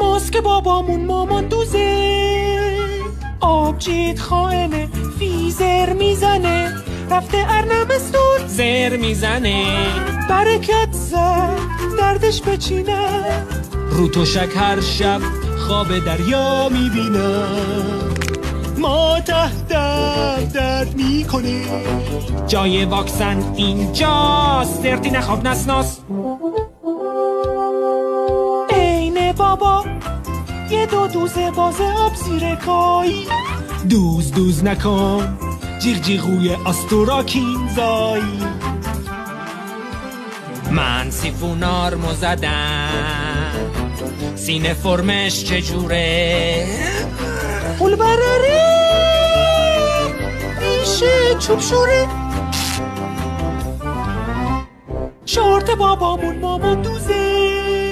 ماسک بابامون مامان دوزه، آبجید خائنه فیزر میزنه، رفته ارنمستون زر میزنه، برکت زد دردش بچینه، رو تو شک هر شب خواب دریا میبینم، ما تحتم درد میکنه، جای واکسن اینجاست، سرتی نخواب نسناس. اینه بابا یه دوزه باز آب زیر کایی، دوز نکن جیغ جیغوی آستوراکین زایی، من سیفونارمو زدم سینه فرمش چجوره، پول برره میشه چوب شوره، شورت بابامون مامان دوزه،